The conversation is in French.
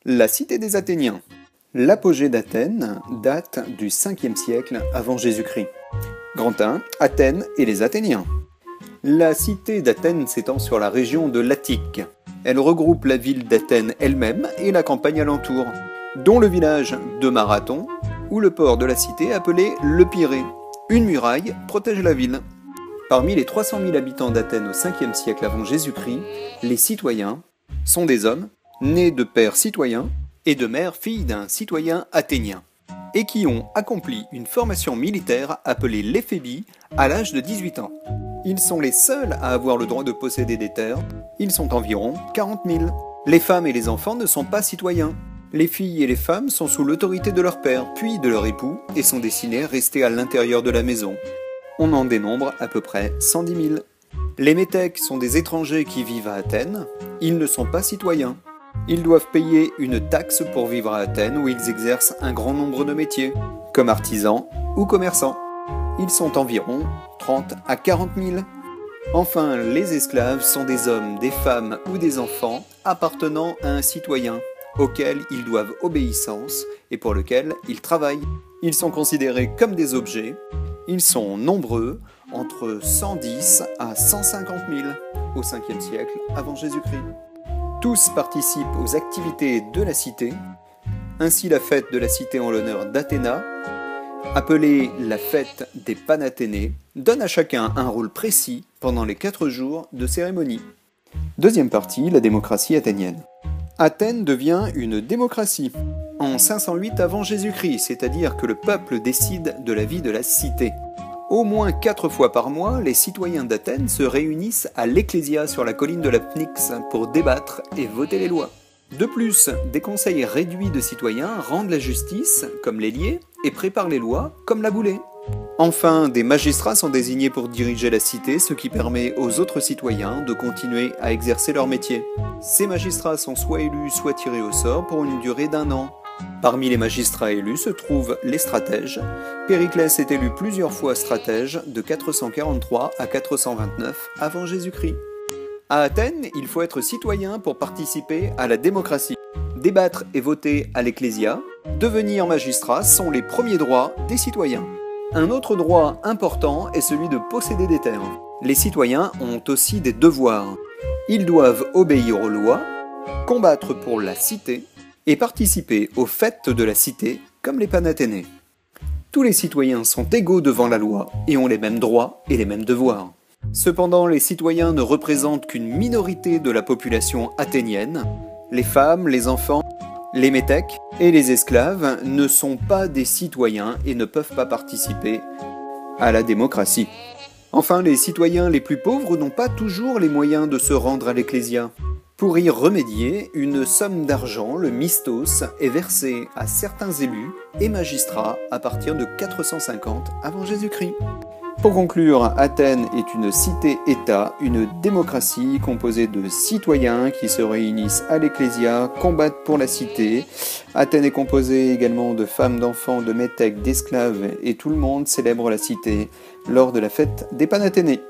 La cité des Athéniens. L'apogée d'Athènes date du 5e siècle avant Jésus-Christ. Grand 1, Athènes et les Athéniens. La cité d'Athènes s'étend sur la région de l'Attique. Elle regroupe la ville d'Athènes elle-même et la campagne alentour, dont le village de Marathon ou le port de la cité appelé le Pirée. Une muraille protège la ville. Parmi les 300 000 habitants d'Athènes au 5e siècle avant Jésus-Christ, les citoyens sont des hommes nés de pères citoyens et de mères filles d'un citoyen athénien, et qui ont accompli une formation militaire appelée l'éphébie à l'âge de 18 ans. Ils sont les seuls à avoir le droit de posséder des terres. Ils sont environ 40 000. Les femmes et les enfants ne sont pas citoyens. Les filles et les femmes sont sous l'autorité de leur père, puis de leur époux, et sont destinées à rester à l'intérieur de la maison. On en dénombre à peu près 110 000. Les métèques sont des étrangers qui vivent à Athènes. Ils ne sont pas citoyens. Ils doivent payer une taxe pour vivre à Athènes où ils exercent un grand nombre de métiers, comme artisans ou commerçants. Ils sont environ 30 à 40 000. Enfin, les esclaves sont des hommes, des femmes ou des enfants appartenant à un citoyen, auquel ils doivent obéissance et pour lequel ils travaillent. Ils sont considérés comme des objets. Ils sont nombreux, entre 110 à 150 000 au 5e siècle avant Jésus-Christ. Tous participent aux activités de la cité. Ainsi, la fête de la cité en l'honneur d'Athéna, appelée la fête des Panathénées, donne à chacun un rôle précis pendant les 4 jours de cérémonie. Deuxième partie, la démocratie athénienne. Athènes devient une démocratie en 508 avant Jésus-Christ, c'est-à-dire que le peuple décide de la vie de la cité. Au moins 4 fois par mois, les citoyens d'Athènes se réunissent à l'Ecclésia sur la colline de la Pnyx pour débattre et voter les lois. De plus, des conseils réduits de citoyens rendent la justice, comme l'ailier, et préparent les lois, comme la boulée. Enfin, des magistrats sont désignés pour diriger la cité, ce qui permet aux autres citoyens de continuer à exercer leur métier. Ces magistrats sont soit élus, soit tirés au sort pour une durée d'1 an. Parmi les magistrats élus se trouvent les stratèges. Périclès est élu plusieurs fois stratège de 443 à 429 avant Jésus-Christ. À Athènes, il faut être citoyen pour participer à la démocratie. Débattre et voter à l'Ecclésia, devenir magistrat sont les premiers droits des citoyens. Un autre droit important est celui de posséder des terres. Les citoyens ont aussi des devoirs. Ils doivent obéir aux lois, combattre pour la cité et participer aux fêtes de la cité comme les Panathénées. Tous les citoyens sont égaux devant la loi et ont les mêmes droits et les mêmes devoirs. Cependant, les citoyens ne représentent qu'une minorité de la population athénienne. Les femmes, les enfants, les métèques et les esclaves ne sont pas des citoyens et ne peuvent pas participer à la démocratie. Enfin, les citoyens les plus pauvres n'ont pas toujours les moyens de se rendre à l'Ecclésia. Pour y remédier, une somme d'argent, le mistos, est versée à certains élus et magistrats à partir de 450 avant Jésus-Christ. Pour conclure, Athènes est une cité-État, une démocratie composée de citoyens qui se réunissent à l'Ecclésia, combattent pour la cité. Athènes est composée également de femmes, d'enfants, de métèques, d'esclaves et tout le monde célèbre la cité lors de la fête des Panathénées.